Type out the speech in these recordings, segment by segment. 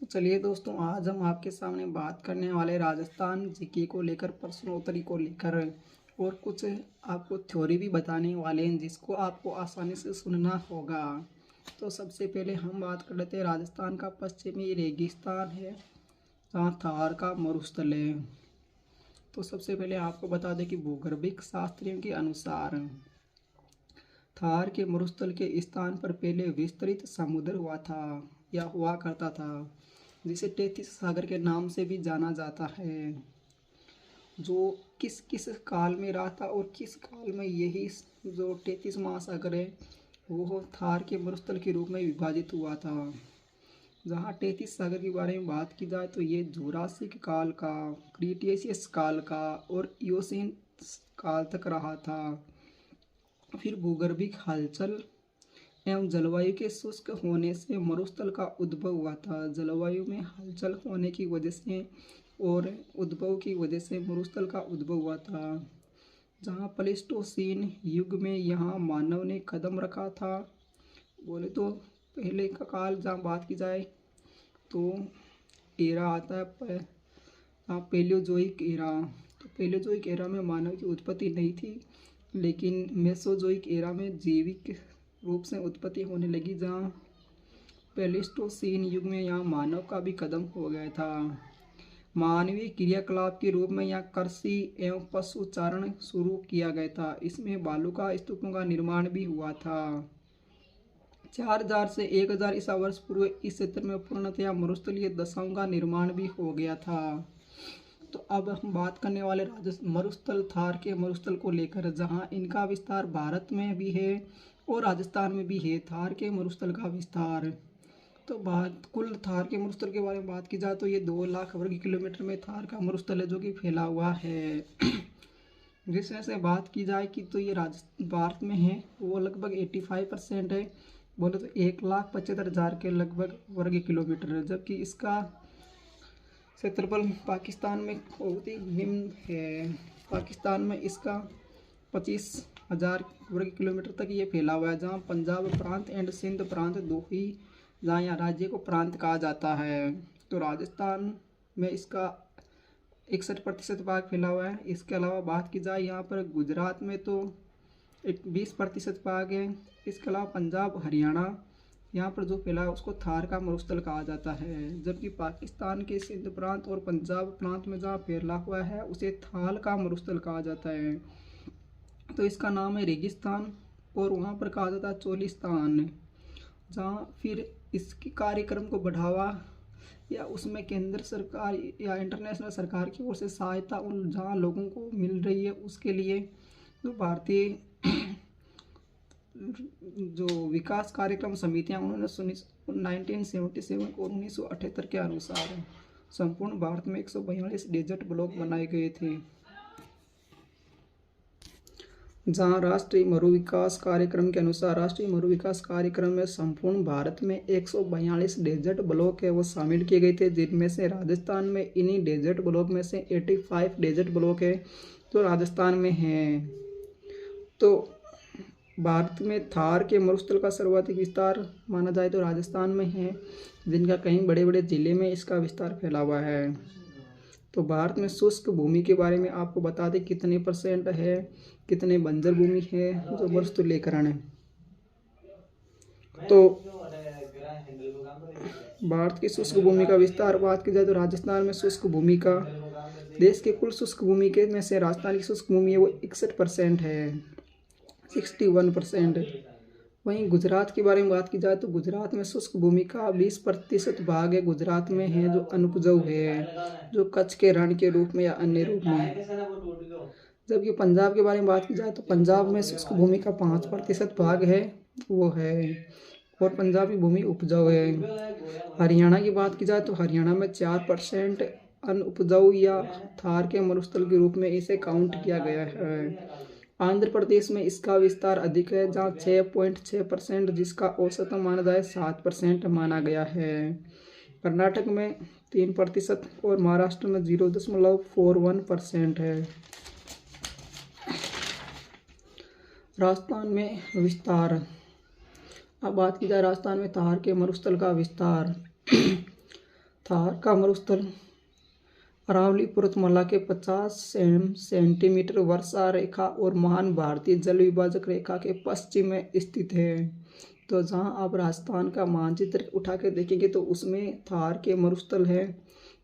तो चलिए दोस्तों, आज हम आपके सामने बात करने वाले राजस्थान जीके को लेकर, प्रश्नोत्तरी को लेकर और कुछ आपको थ्योरी भी बताने वाले हैं जिसको आपको आसानी से सुनना होगा। तो सबसे पहले हम बात कर लेते हैं, राजस्थान का पश्चिमी रेगिस्तान है जहाँ थार का मरुस्थल है। तो सबसे पहले आपको बता दें कि भूगर्भिक शास्त्रियों के अनुसार थार के मरुस्थल के स्थान पर पहले विस्तृत समुद्र हुआ था या हुआ करता था, जिसे 33 सागर के नाम से भी जाना जाता है, जो किस किस काल में रहा था और किस काल में यही जो 33 महासागर है वो थार के मरुस्थल के रूप में विभाजित हुआ था। जहाँ 33 सागर के बारे में बात की जाए तो ये जुरासिक काल का, क्रीटेशियस काल का और इयोसीन काल तक रहा था। फिर भूगर्भिक हलचल एवं जलवायु के शुष्क होने से मरुस्थल का उद्भव हुआ था। जलवायु में हलचल होने की वजह से और उद्भव की वजह से मरुस्थल का उद्भव हुआ था। जहाँ प्लेस्टोसीन युग में यहाँ मानव ने कदम रखा था। बोले तो पहले का काल जहाँ बात की जाए तो एरा आता है पेलियोजोइक एरा। तो पेलियोजोइक एरा में मानव की उत्पत्ति नहीं थी, लेकिन मेसोजोइक एरा में जैविक रूप से उत्पत्ति होने लगी, जहाँ प्लेस्टोसीन युग में यहाँ मानव का भी कदम हो गया था। मानवीय क्रियाकलाप के रूप में यहाँ कृषि एवं पशुचारण शुरू किया गया था। इसमें बालू का स्तूपों का निर्माण भी हुआ था। 4000 से 1000 ईसा वर्ष पूर्व इस क्षेत्र में पूर्णतया मरुस्थलीय दशाओं का निर्माण भी हो गया था। तो अब हम बात करने वाले मरुस्थल थार के मरुस्थल को लेकर, जहाँ इनका विस्तार भारत में भी है और राजस्थान में भी है। थार के मरुस्थल का विस्तार तो कुल थार के मरुस्थल के बारे में बात की जाए तो ये 2 लाख वर्ग किलोमीटर में थार का मरुस्थल है जो कि फैला हुआ है। जिसमें से बात की जाए कि तो ये भारत में है वो लगभग 85% है, बोले तो 1,75,000 के लगभग वर्ग किलोमीटर है। जबकि इसका क्षेत्रफल पाकिस्तान में बहुत ही निम्न है। पाकिस्तान में इसका 25,000 वर्ग किलोमीटर तक ये फैला हुआ है, जहाँ पंजाब प्रांत एंड सिंध प्रांत दो ही जहाँ यहाँ राज्य को प्रांत कहा जाता है। तो राजस्थान में इसका 61% भाग फैला हुआ है। इसके अलावा बात की जाए यहाँ पर गुजरात में तो 20% भाग है। इसके अलावा पंजाब हरियाणा यहाँ पर जो फैला है उसको थार का मरुस्थल कहा जाता है। जबकि पाकिस्तान के सिंध प्रांत और पंजाब प्रांत में जहाँ फैला हुआ है उसे थाल का मरुस्थल कहा जाता है। तो इसका नाम है रेगिस्तान और वहाँ पर कहा जाता है चोलिस्तान। जहाँ फिर इसके कार्यक्रम को बढ़ावा या उसमें केंद्र सरकार या इंटरनेशनल सरकार की ओर से सहायता उन जहाँ लोगों को मिल रही है उसके लिए जो भारतीय जो विकास कार्यक्रम समितियाँ उन्होंने 1977 और 1978 के अनुसार संपूर्ण भारत में 142 डेजर्ट ब्लॉक बनाए गए थे। जहाँ राष्ट्रीय मरु विकास कार्यक्रम के अनुसार राष्ट्रीय मरु विकास कार्यक्रम में संपूर्ण भारत में 142 डेजर्ट ब्लॉक है वो शामिल किए गए थे, जिनमें से राजस्थान में इन्हीं डेजर्ट ब्लॉक में से 85 डेजर्ट ब्लॉक है तो राजस्थान में हैं। तो भारत में थार के मरुस्थल का सर्वाधिक विस्तार माना जाए तो राजस्थान में है, जिनका कहीं बड़े बड़े जिले में इसका विस्तार फैला हुआ है। तो भारत में शुष्क भूमि के बारे में आपको बता दें कितने % है, कितने बंजर भूमि है जो मरुस्थलीकरण है। तो भारत की शुष्क भूमि का विस्तार बात की जाए तो राजस्थान में शुष्क भूमि का देश के कुल शुष्क भूमि के में से राजस्थान की शुष्क भूमि है वो 61% है, 61%। वहीं गुजरात के बारे में बात की जाए तो गुजरात में शुष्क भूमि का 20% भाग है गुजरात में है जो अनुपजाऊ है, जो कच्छ के रण के रूप में या अन्य रूप में। जबकि पंजाब के बारे में बात की जाए तो पंजाब में शुष्क भूमि का 5% भाग है वो है और पंजाबी भूमि उपजाऊ है। हरियाणा की बात की जाए तो हरियाणा में 4% अनुपजाऊ या थार के मरुस्थल के रूप में इसे काउंट किया गया है। आंध्र प्रदेश में इसका विस्तार अधिक है जहाँ 6.6%, जिसका औसत माना जाए 7% माना गया है। कर्नाटक में 3% और महाराष्ट्र में 0.41% है। राजस्थान में विस्तार, अब बात की जाए राजस्थान में थार के मरुस्थल का विस्तार थार का मरुस्थल अरावली पर्वतमाला के 50 सेंटीमीटर वर्षा रेखा और महान भारतीय जल विभाजक रेखा के पश्चिम में स्थित है। तो जहाँ आप राजस्थान का मानचित्र उठा के देखेंगे तो उसमें थार के मरुस्थल है,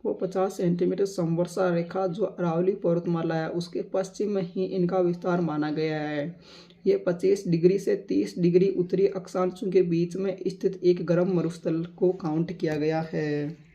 वो 50 सेंटीमीटर समवर्षा रेखा जो अरावली पर्वतमाला है उसके पश्चिम में ही इनका विस्तार माना गया है। ये 25 डिग्री से 30 डिग्री उत्तरी अक्षांशों के बीच में स्थित एक गर्म मरुस्थल को काउंट किया गया है।